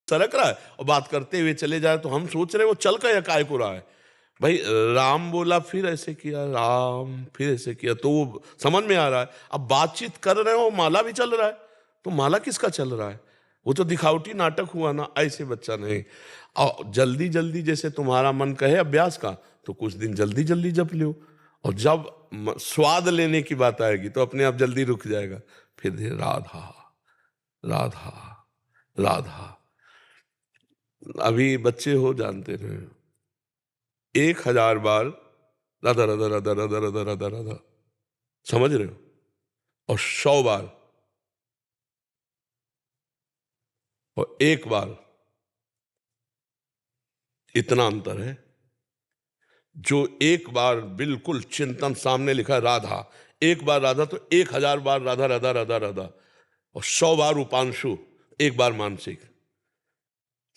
सरक रहा है और बात करते हुए चले जाए तो हम सोच रहे वो चल का काय को रहा है। भाई राम बोला, फिर ऐसे किया, राम फिर ऐसे किया, तो वो समझ में आ रहा है। अब बातचीत कर रहे हो, माला भी चल रहा है, तो माला किसका चल रहा है? वो तो दिखावटी नाटक हुआ ना, ऐसे बच्चा नहीं। और जल्दी जल्दी जैसे तुम्हारा मन कहे अभ्यास का, तो कुछ दिन जल्दी जल्दी जप लो, और जब स्वाद लेने की बात आएगी तो अपने आप जल्दी रुक जाएगा। फिर धीरे राधा राधा राधा। अभी बच्चे हो जानते रहे, 1000 बार राधा राधा राधा राधा राधा राधा राधा, समझ रहे हो? और 100 बार और 1 बार, इतना अंतर है। जो 1 बार बिल्कुल चिंतन सामने लिखा है राधा, 1 बार राधा, तो 1000 बार राधा राधा राधा राधा, और 100 बार उपांशु, 1 बार मानसिक।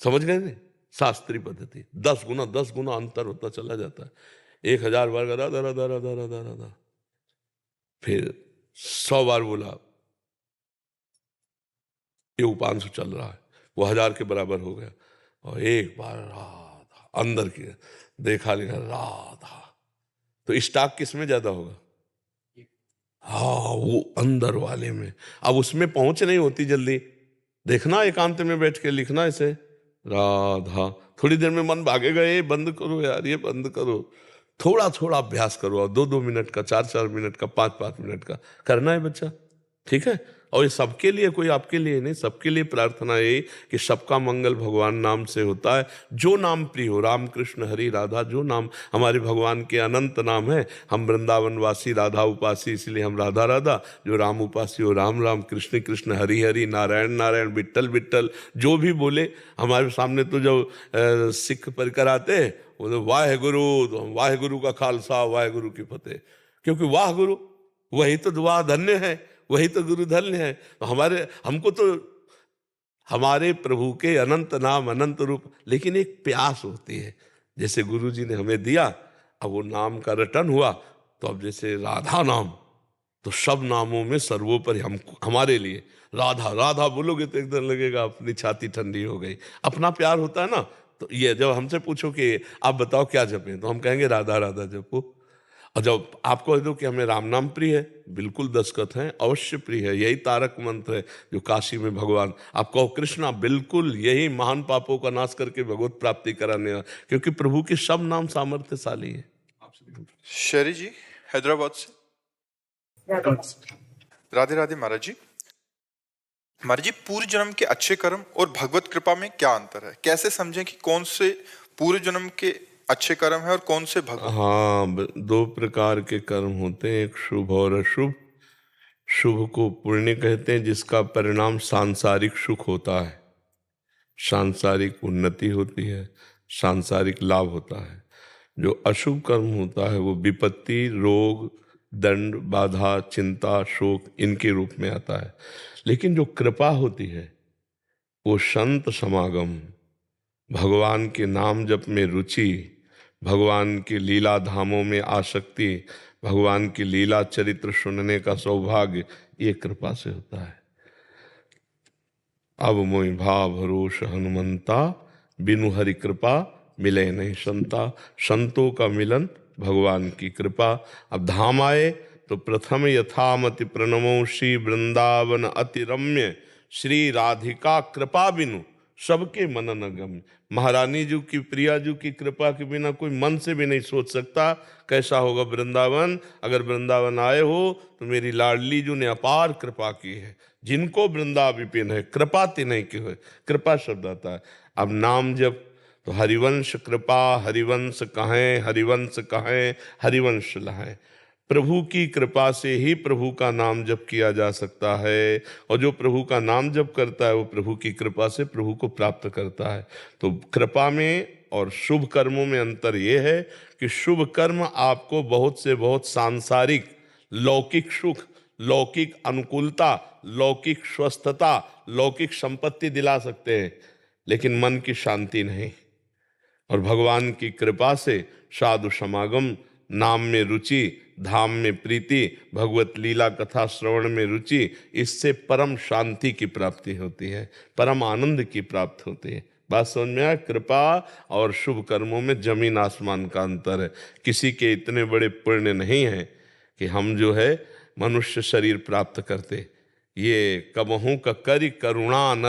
समझ गए नहीं? शास्त्रीय पद्धति 10 गुना 10 गुना अंतर होता चला जाता है। 1000 बार राधा राधा राधा राधा राधा, फिर 100 बार बोला, ये उपांशु चल रहा है, वो 1000 के बराबर हो गया। और 1 बार राधा अंदर की देखा लिखा राधा, तो स्टॉक किस में ज्यादा होगा? हाँ, वो अंदर वाले में। अब उसमें पहुंच नहीं होती जल्दी, देखना एकांत में बैठ के लिखना ऐसे राधा, थोड़ी देर में मन भागेगा, ये बंद करो यार, ये बंद करो। थोड़ा थोड़ा अभ्यास करो, और 2-2 मिनट का, 4-4 मिनट का, 5-5 मिनट का करना है बच्चा, ठीक है? और ये सबके लिए, कोई आपके लिए नहीं, सबके लिए प्रार्थना ये कि सबका मंगल भगवान नाम से होता है। जो नाम प्रिय हो, राम कृष्ण हरि राधा, जो नाम हमारे भगवान के अनंत नाम है। हम वृंदावनवासी राधा उपासी, इसलिए हम राधा राधा, जो राम उपासी हो राम राम, कृष्ण कृष्ण हरि हरि, नारायण नारायण, विट्ठल विट्ठल, जो भी बोले। हमारे सामने तो जब सिख परिकर आते हैं, वो तो वाहे गुरु, तो हम वाहे गुरु का खालसा वाहे गुरु की फतेह, क्योंकि वाह गुरु वही तो दुआ धन्य है, वही तो गुरु धन्य है। तो हमको तो हमारे प्रभु के अनंत नाम अनंत रूप, लेकिन एक प्यास होती है, जैसे गुरु जी ने हमें दिया, अब वो नाम का रटन हुआ, तो अब जैसे राधा नाम, तो सब नामों में सर्वोपरि हम, हमारे लिए राधा राधा बोलोगे तो एकदम लगेगा अपनी छाती ठंडी हो गई। अपना प्यार होता है ना। तो ये जब हमसे पूछो कि आप बताओ क्या जपें, तो हम कहेंगे राधा राधा जपो। और जब आपको कह दो कि हमें राम नाम प्रिय है, बिल्कुल दस्तखत हैं, अवश्य प्रिय है, यही तारक मंत्र है जो काशी में भगवान। आप कहो कृष्णा, बिल्कुल यही महान पापों का नाश करके भगवत प्राप्ति कराने वाला, क्योंकि प्रभु के सब नाम सामर्थ्यशाली है। शरी जी हैदराबाद से। राधे राधे महाराज जी। महाराज जी, पूर्व जन्म के अच्छे कर्म और भगवत कृपा में क्या अंतर है? कैसे समझें कि कौन से पूर्व जन्म के अच्छे कर्म है और कौन से भगवत? हाँ, 2 प्रकार के कर्म होते हैं, एक शुभ और अशुभ। शुभ को पुण्य कहते हैं, जिसका परिणाम सांसारिक सुख होता है, सांसारिक उन्नति होती है, सांसारिक लाभ होता है। जो अशुभ कर्म होता है वो विपत्ति, रोग, दंड, बाधा, चिंता, शोक, इनके रूप में आता है। लेकिन जो कृपा होती है वो संत समागम, भगवान के नाम जप में रुचि, भगवान के लीला धामों में आसक्ति, भगवान की लीला चरित्र सुनने का सौभाग्य, ये कृपा से होता है। अब मोहि भाव भरोस हनुमंता, बिनु हरि कृपा मिले नहीं संता। संतों का मिलन भगवान की कृपा। अब धाम आए तो प्रथम यथामति प्रणमो श्री वृंदावन अति रम्य, श्री राधिका कृपा बिनु सबके मनन गम्य। महारानी जी की, प्रिया जी की कृपा के बिना कोई मन से भी नहीं सोच सकता कैसा होगा वृंदावन। अगर वृंदावन आए हो तो मेरी लाडली जी ने अपार कृपा की है। जिनको वृंदा विपिन है, कृपा तिन्हीं की है, कृपा शब्द आता है। अब नाम जब, तो हरिवंश कृपा, हरिवंश कहें, हरिवंश कहें, हरिवंश लहें। प्रभु की कृपा से ही प्रभु का नाम जप किया जा सकता है, और जो प्रभु का नाम जप करता है वो प्रभु की कृपा से प्रभु को प्राप्त करता है। तो कृपा में और शुभ कर्मों में अंतर ये है कि शुभ कर्म आपको बहुत से बहुत सांसारिक लौकिक सुख, लौकिक अनुकूलता, लौकिक स्वस्थता, लौकिक संपत्ति दिला सकते हैं, लेकिन मन की शांति नहीं। और भगवान की कृपा से साधु समागम, नाम में रुचि, धाम में प्रीति, भगवत लीला कथा श्रवण में रुचि, इससे परम शांति की प्राप्ति होती है, परम आनंद की प्राप्ति होती है। बात समझ में आया? कृपा और शुभ कर्मों में जमीन आसमान का अंतर है। किसी के इतने बड़े पुण्य नहीं है कि हम जो है मनुष्य शरीर प्राप्त करते। ये कबहू का करि करुणा नर